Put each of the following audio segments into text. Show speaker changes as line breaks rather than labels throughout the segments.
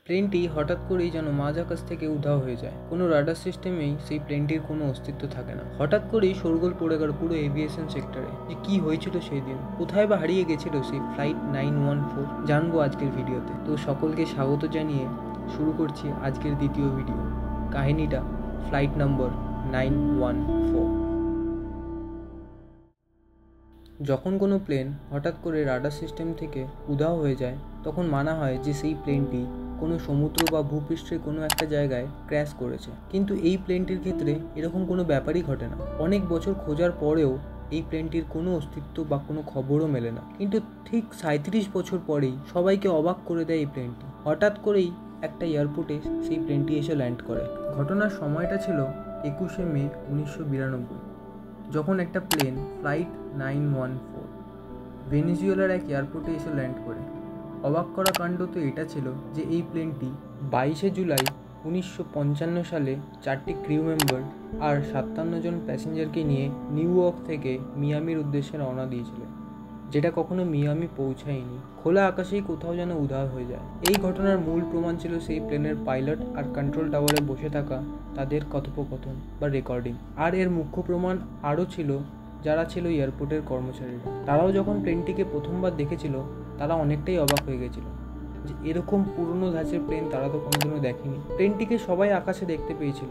প্লেনটি হঠাৎ করেই যেন মাঝ আকাশ থেকে উধাও হয়ে যায়। কোনো রাডার সিস্টেমেই সেই প্লেনটির কোনো অস্তিত্ব থাকে না। হঠাৎ করেই শোরগোল পড়ে গেল পুরো এভিয়েশন সেক্টরে। যে কি হয়েছিল সেই দিন, কোথায় বা হারিয়ে গেছিল সেই ফ্লাইট 914, জানবো আজকের ভিডিওতে। তো সকলকে স্বাগত জানিয়ে শুরু করছি আজকের দ্বিতীয় ভিডিও। কাহিনীটা ফ্লাইট নম্বর 914। যখন কোনো প্লেন হঠাৎ করে রাডার সিস্টেম থেকে উধাও হয়ে যায়, তখন মানা হয় যে সেই প্লেনটি কোনো সমুদ্র বা ভূপৃষ্ঠের কোনো একটা জায়গায় ক্র্যাশ করেছে। কিন্তু এই প্লেনটির ক্ষেত্রে এরকম কোনো ব্যাপারই ঘটে না। অনেক বছর খোঁজার পরেও এই প্লেনটির কোনো অস্তিত্ব বা কোনো খবরও মেলে না। কিন্তু ঠিক 37 বছর পরেই সবাইকে অবাক করে দেয় এই প্লেনটি। হঠাৎ করেই একটা এয়ারপোর্টে সেই প্লেনটি এসে ল্যান্ড করে। ঘটনার সময়টা ছিল 21শে মে 1992, যখন একটা প্লেন ফ্লাইট 914 ভেনেজুয়েলার এক এয়ারপোর্টে এসে ল্যান্ড করে। অবাক করা কাণ্ড তো এটা ছিল যে এই প্লেনটি 22শে জুলাই 1955 সালে 4টি ক্রিউ মেম্বার আর 57 জন প্যাসেঞ্জারকে নিয়ে নিউ ইয়র্ক থেকে মিয়ামির উদ্দেশ্যে রওনা দিয়েছিল, যেটা কখনো মিয়ামি পৌঁছায়নি। খোলা আকাশেই কোথাও যেন উধাও হয়ে যায়। এই ঘটনার মূল প্রমাণ ছিল সেই প্লেনের পাইলট আর কন্ট্রোল টাওয়ারে বসে থাকা তাদের কথোপকথন বা রেকর্ডিং। আর এর মুখ্য প্রমাণ আরও ছিল যারা ছিল এয়ারপোর্টের কর্মচারীরা। তারাও যখন প্লেনটিকে প্রথমবার দেখেছিল, তারা অনেকটাই অবাক হয়ে গেছিল যে এরকম পুরনো ধাঁচের প্লেন তারা তো কোনোদিনও দেখেনি। প্লেনটিকে সবাই আকাশে দেখতে পেয়েছিল,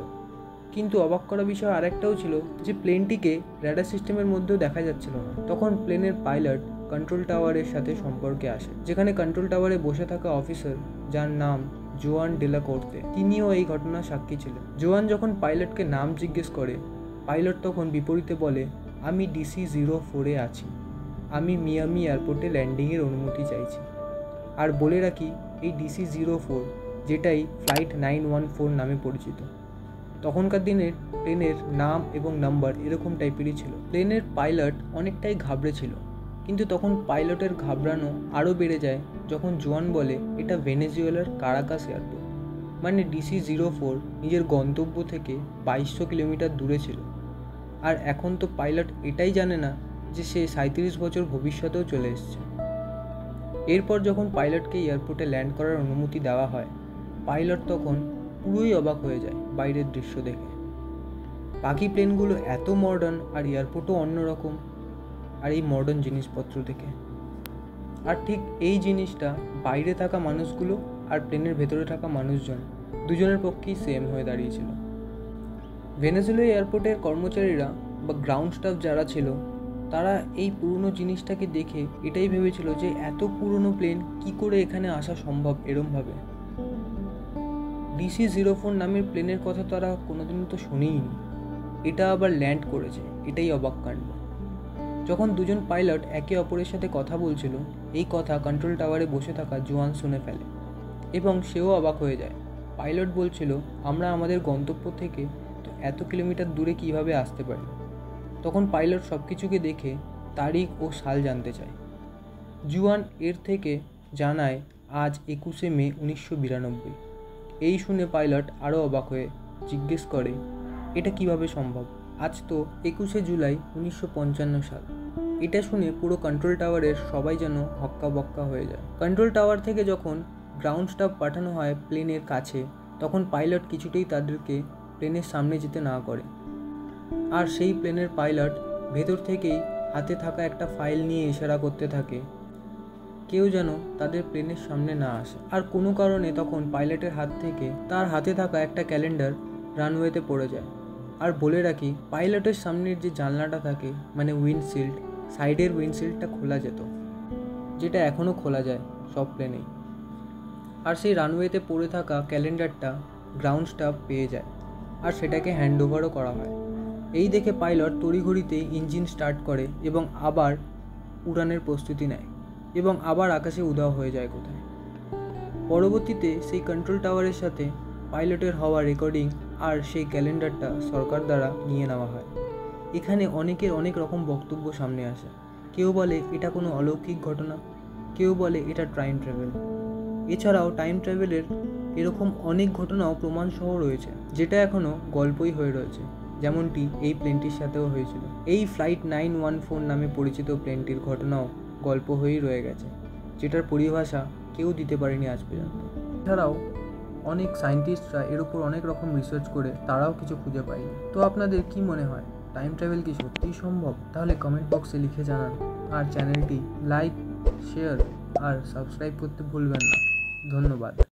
কিন্তু অবাক করা বিষয় আরেকটাও ছিল যে প্লেনটিকে রাডার সিস্টেমের মধ্যেও দেখা যাচ্ছিল না। তখন প্লেনের পাইলট কন্ট্রোল টাওয়ারের সাথে সম্পর্কে আসে, যেখানে কন্ট্রোল টাওয়ারে বসে থাকা অফিসার, যার নাম জোয়ান ডেলা কোর্তে, তিনিও এই ঘটনার সাক্ষী ছিলেন। জোয়ান যখন পাইলটকে নাম জিজ্ঞেস করে, পাইলট তখন বিপরীতে বলে, আমি DC-04-এ আছি, আমি মিয়ামি এয়ারপোর্টে ল্যান্ডিংয়ের অনুমতি চাইছি। আর বলে রাখি, এই DC-04 যেটাই ফ্লাইট 914 নামে পরিচিত, তখনকার দিনের প্লেনের নাম এবং নাম্বার এরকম টাইপেরই ছিল। প্লেনের পাইলট অনেকটাই ঘাবড়েছিল, কিন্তু তখন পাইলটের ঘাবড়ানো আরও বেড়ে যায় যখন জোয়ান বলে এটা ভেনেজুয়েলার কারাকাস এয়ারপোর্ট, মানে DC-04 নিজের গন্তব্য থেকে 2200 কিলোমিটার দূরে ছিল। আর এখন তো পাইলট এটাই জানে না যে সে 37 বছর ভবিষ্যতেও চলে এসছে। এরপর যখন পাইলটকে এয়ারপোর্টে ল্যান্ড করার অনুমতি দেওয়া হয়, পাইলট তখন পুরোই অবাক হয়ে যায় বাইরের দৃশ্য দেখে। বাকি প্লেনগুলো এত মডার্ন আর এয়ারপোর্টও অন্যরকম, আর এই মডার্ন জিনিসপত্র দেখে। আর ঠিক এই জিনিসটা বাইরে থাকা মানুষগুলো আর প্লেনের ভেতরে থাকা মানুষজন দুজনের পক্ষেই সেম হয়ে দাঁড়িয়েছিল। ভেনেজুয়েলা এয়ারপোর্টের কর্মচারীরা বা গ্রাউন্ড স্টাফ যারা ছিল, তারা এই পুরনো জিনিসটাকে দেখে এটাই ভেবেছিল যে এত পুরনো প্লেন কি করে এখানে আসা সম্ভব এরমভাবে। DC-04 নামের প্লেনের কথা তারা কোনোদিনও তো শুনেইনি, এটা আবার ল্যান্ড করেছে, এটাই অবাক কাণ্ড। যখন দুজন পাইলট একে অপরের সাথে কথা বলছিল, এই কথা কন্ট্রোল টাওয়ারে বসে থাকা জোয়ান শুনে ফেলে এবং সেও অবাক হয়ে যায়। পাইলট বলছিল, আমরা আমাদের গন্তব্য থেকে তো এত কিলোমিটার দূরে কিভাবে আসতে পারি। তখন পাইলট সব কিছুকে দেখে তারিখ ও সাল জানতে চায়। জুয়ান এর থেকে জানায় আজ 21শে মে 1992। এই শুনে পাইলট আরও অবাক হয়ে জিজ্ঞেস করে, এটা কিভাবে সম্ভব? আজ তো 21শে জুলাই 1955 সাল। এটা শুনে পুরো কন্ট্রোল টাওয়ারের সবাই যেন হক্কা বক্কা হয়ে যায়। কন্ট্রোল টাওয়ার থেকে যখন গ্রাউন্ড স্টাফ পাঠানো হয় প্লেনের কাছে, তখন পাইলট কিছুতেই তাদেরকে প্লেনের সামনে যেতে না করে। আর সেই প্লেনের পাইলট ভেতর থেকেই হাতে থাকা একটা ফাইল নিয়ে ইশারা করতে থাকে কেউ যেন তাদের প্লেনের সামনে না আসে। আর কোনো কারণে তখন পাইলটের হাত থেকে তার হাতে থাকা একটা ক্যালেন্ডার রানওয়েতে পড়ে যায়। আর বলে রাখি, পাইলটের সামনের যে জানলাটা থাকে, মানে উইন্ডশিল্ড, সাইডের উইন্ডশিল্ডটা খোলা যেত, যেটা এখনও খোলা যায় সব প্লেনেই। আর সেই রানওয়েতে পড়ে থাকা ক্যালেন্ডারটা গ্রাউন্ড স্টাফ পেয়ে যায় আর সেটাকে হ্যান্ড ওভারও করা হয়। এই দেখে পাইলট তড়িঘড়িতে ইঞ্জিন স্টার্ট করে এবং আবার উড়ানের প্রস্তুতি নেয় এবং আবার আকাশে উধাও হয়ে যায় কোথায়। পরবর্তীতে সেই কন্ট্রোল টাওয়ারের সাথে পাইলটের হওয়া রেকর্ডিং আর সেই ক্যালেন্ডারটা সরকার দ্বারা নিয়ে নেওয়া হয়। এখানে অনেকের অনেক রকম বক্তব্য সামনে আসে। কেউ বলে এটা কোনো অলৌকিক ঘটনা, কেউ বলে এটা টাইম ট্রাভেল। এছাড়াও টাইম ট্রাভেলের এরকম অনেক ঘটনাও প্রমাণসহ রয়েছে, যেটা এখনও গল্পই হয়ে রয়েছে, যেমনটি এই প্লেনটির সাথেও হয়েছিল। এই ফ্লাইট 914 নামে পরিচিত প্লেনটির ঘটনাও গল্প হয়েই রয়ে গেছে, যেটার পরিভাষা কেউ দিতে পারেনি আজ পর্যন্ত। এছাড়াও অনেক সায়েন্টিস্টরা এর উপর অনেক রকম রিসার্চ করে তারাও কিছু খুঁজে পায়নি। তো আপনাদের কি মনে হয়, টাইম ট্রাভেল কি সত্যিই সম্ভব? তাহলে কমেন্ট বক্সে লিখে জানান। আর চ্যানেলটি লাইক, শেয়ার আর সাবস্ক্রাইব করতে ভুলবেন না। ধন্যবাদ।